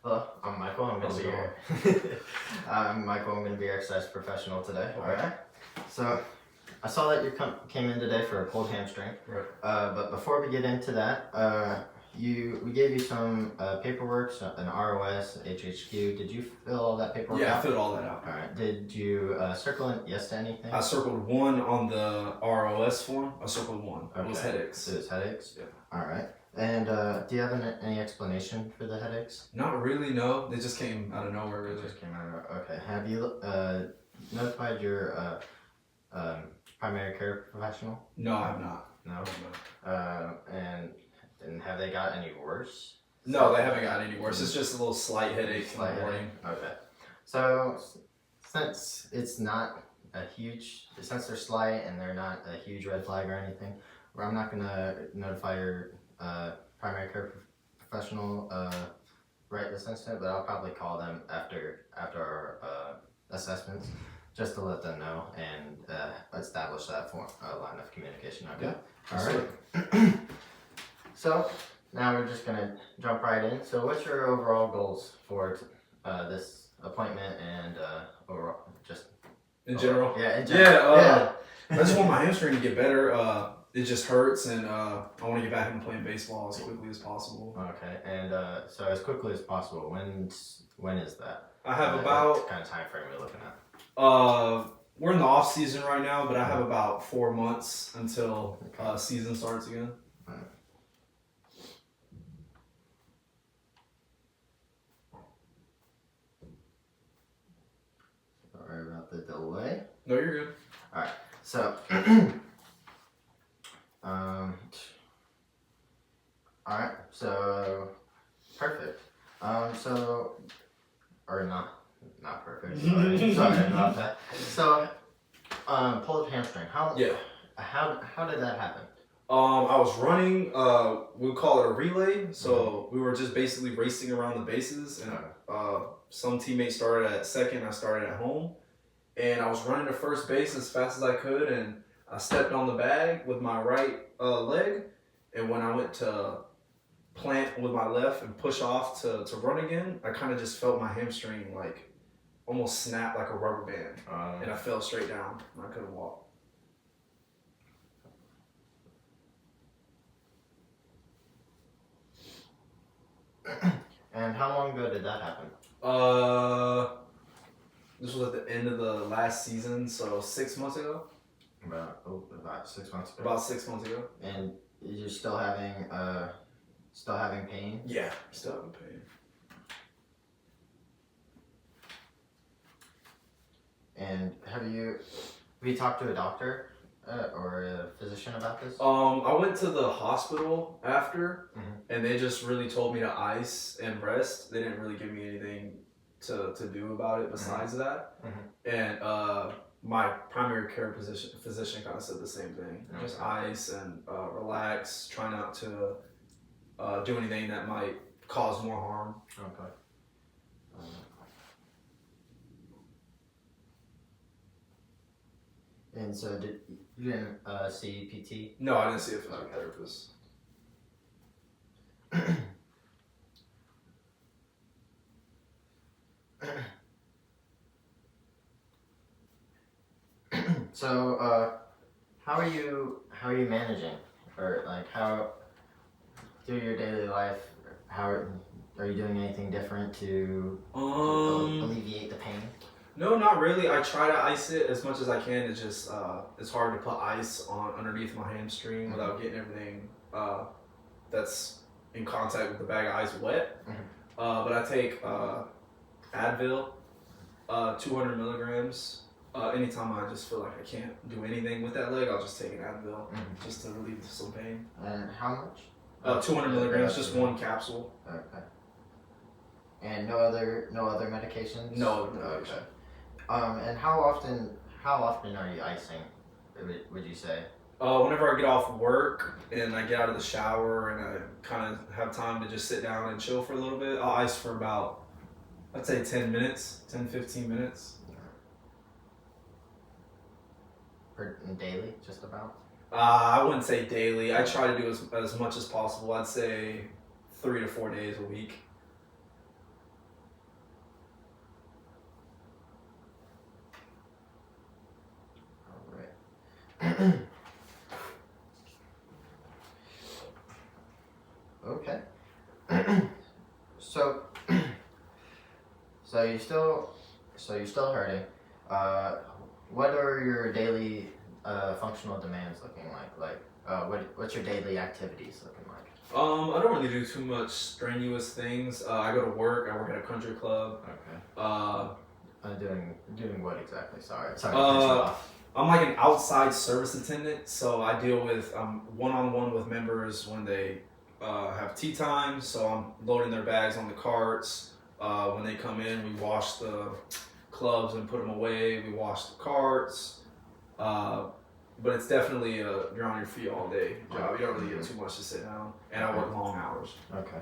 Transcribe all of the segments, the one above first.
Hello, I'm Michael. How's it going? I'm Michael. I'm going to be your exercise professional today. Okay. All right. So I saw that you came in today for a pulled hamstring. Right. But before we get into that, we gave you some paperwork, an ROS, HHQ. Did you fill all that paperwork Yeah, I out? filled all that out. All right. Did you circle in yes to anything? I circled 1 on the ROS form. I circled 1. Okay. It was headaches. So it's headaches? Yeah. All right. And do you have any explanation for the headaches? Not really, no. They just came out of nowhere, really. It just came out. Okay. Have you notified your primary care professional? No, I have not. No. And have they got any worse? No, they haven't got any worse. It's just a little slight headache in Slight the morning. Okay. So since since they're slight and they're not a huge red flag or anything, I'm not gonna notify your primary care professional right this instant, but I'll probably call them after our assessments just to let them know and establish that line of communication. Okay. Yeah. All right. So now we're just gonna jump right in. So what's your overall goals for this appointment and overall just In general? Yeah. In general. Yeah. I just want my hamstring to get better. It just hurts, and I want to get back into playing baseball as quickly as possible. Okay. And so as quickly as possible. When is that? I have about what kind of time frame we're looking at? we're in the off season right now, but I have about 4 months until season starts again. Sorry about the delay. No, you're good. All right. So, all right. So, perfect. Or not perfect. Sorry about that. So, pulled hamstring. How did that happen? I was running, we would call it a relay. So we were just basically racing around the bases, and some teammates started at second, I started at home. And I was running to first base as fast as I could, and I stepped on the bag with my right leg. And when I went to plant with my left and push off to run again, I kind of just felt my hamstring like almost snap like a rubber band. And I fell straight down, and I couldn't walk. And how long ago did that happen? This was at the end of the last season, so 6 months ago. About 6 months ago. About 6 months ago. And you're still having pain? Yeah, still having pain. And have you talked to a doctor or a physician about this? I went to the hospital after, and they just really told me to ice and rest. They didn't really give me anything to do about it besides that. And my primary care physician kind of said the same thing. Just ice and relax. Try not to do anything that might cause more harm. Okay. And so you didn't see PT? No, I didn't see a physical therapist. So how are you managing, or like how through your daily life? How are you doing anything different to alleviate the pain? No, not really. I try to ice it as much as I can. It's just it's hard to put ice on underneath my hamstring without getting everything that's in contact with the bag of ice wet. But I take Advil, 200 milligrams. Anytime I just feel like I can't do anything with that leg, I'll just take an Advil just to relieve some pain. And how much? 200 milligrams, just one capsule. Okay. And no other medications? No other medication. Okay. And how often are you icing, would you say? Whenever I get off work and I get out of the shower and I kind of have time to just sit down and chill for a little bit, I'll ice for about, I'd say 10 minutes, 10-15 minutes. Daily, just about? I wouldn't say daily. I try to do as much as possible. I'd say 3 to 4 days a week. Okay. so, so you're still hurting. What are your daily functional demands looking like? What's your daily activities looking like? I don't really do too much strenuous things. I go to work. I work at a country club. Okay. Doing what exactly? Sorry to cut you off. I'm like an outside service attendant, so I deal with one-on-one with members when they have tea time. So I'm loading their bags on the carts. When they come in, we wash the clubs and put them away. We wash the carts. But it's definitely you're on your feet all day job. You don't really get too much to sit down, and I work long hours. Okay.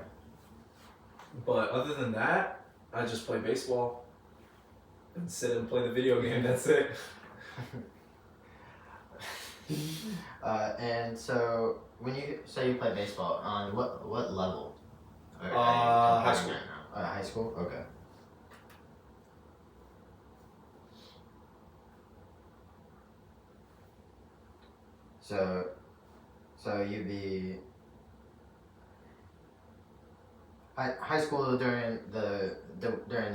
But other than that, I just play baseball and sit and play the video game. That's it. And so when you say you play baseball, on what level? High school. High school. Okay. So you'd be high school during the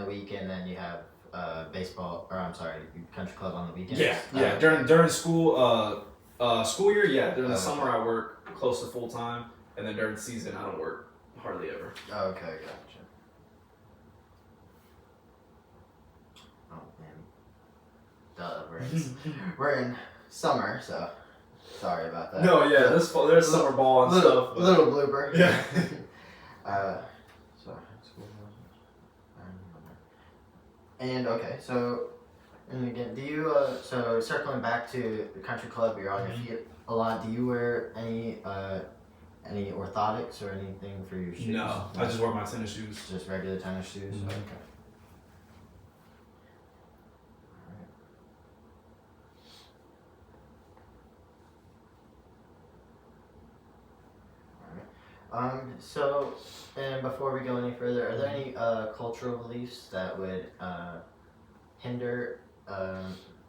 weekend, then you have baseball, or I'm sorry, country club on the weekends. Yeah. During school school year, yeah. During the summer, I work close to full time, and then during the season, I don't work hardly ever. Okay, gotcha. Oh man, we're in summer, so sorry about that. No, yeah, there's summer ball and stuff. Little blooper. Yeah. So school. And okay, so and again, do you so circling back to the country club, you're on your feet a lot. Do you wear any orthotics or anything for your shoes? No, I just wear my tennis shoes. Just regular tennis shoes. Mm-hmm. Okay. So, and before we go any further, are there any cultural beliefs that would hinder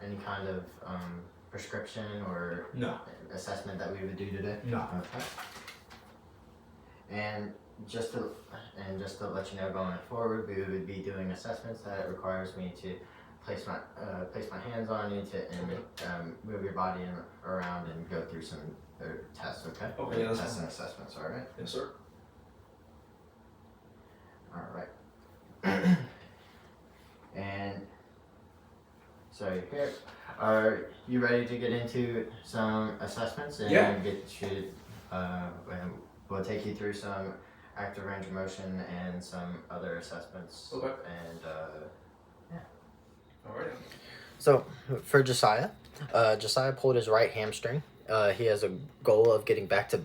any kind of prescription or No. assessment that we would do today? No. Okay. And just to let you know, going forward, we would be doing assessments that requires me to place my hands on you and move your body around and go through some tests. Okay. Okay. Yeah, that's Tests fine. and assessments. All right. Yes, sir. All right. And so here, are you ready to get into some assessments? And Yeah. And we'll take you through some active range of motion and some other assessments. Okay. And yeah. All right. So for Jessiah, Jessiah pulled his right hamstring. He has a goal of getting back to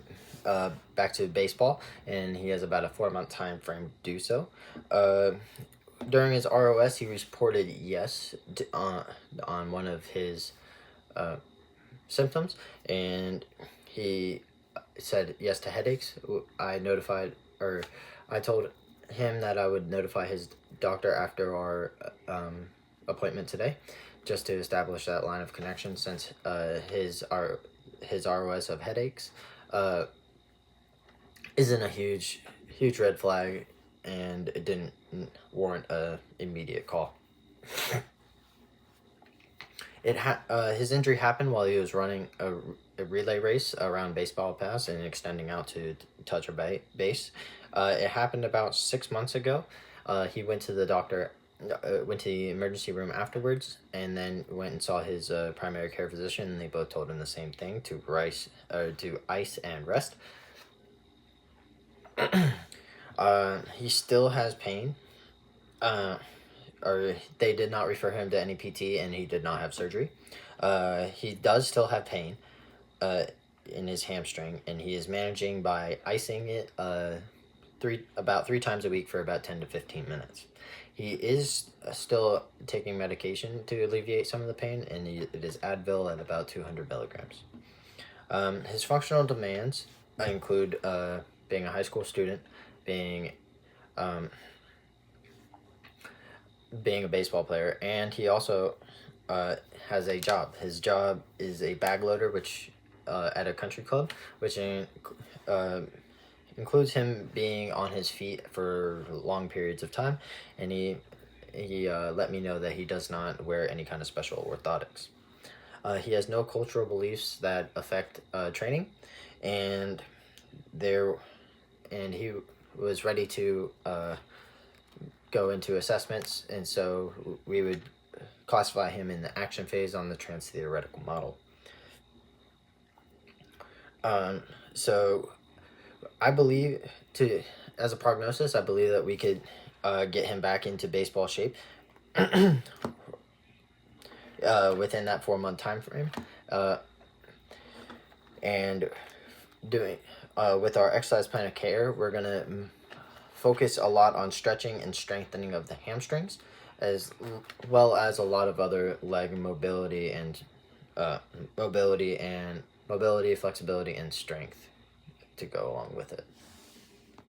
baseball, and he has about a 4-month time frame to do so. During his ROS, he reported yes on one of his symptoms, and he said yes to headaches. I told him that I would notify his doctor after our appointment today, just to establish that line of connection, since his ROS of headaches isn't a huge red flag, and it didn't warrant a immediate call. His injury happened while he was running a relay race around baseball paths and extending out to touch a base. It happened about 6 months ago. He went to the doctor, went to the emergency room afterwards, and then went and saw his primary care physician, and they both told him the same thing, to ice and rest. He still has pain, or they did not refer him to any PT, and he did not have surgery. He does still have pain in his hamstring, and he is managing by icing it about 3 times a week for about 10 to 15 minutes. He is still taking medication to alleviate some of the pain, and it is Advil at about 200 milligrams. His functional demands include being a high school student, being a baseball player, and he also has a job. His job is a bag loader, which at a country club, which includes him being on his feet for long periods of time, and he let me know that he does not wear any kind of special orthotics. He has no cultural beliefs that affect training, and he was ready to go into assessments, and so we would classify him in the action phase on the trans-theoretical model. So I believe as a prognosis, I believe that we could get him back into baseball shape within that 4-month time frame. And doing with our exercise plan of care, we're gonna focus a lot on stretching and strengthening of the hamstrings, as well as a lot of other leg mobility and mobility, flexibility, and strength to go along with it.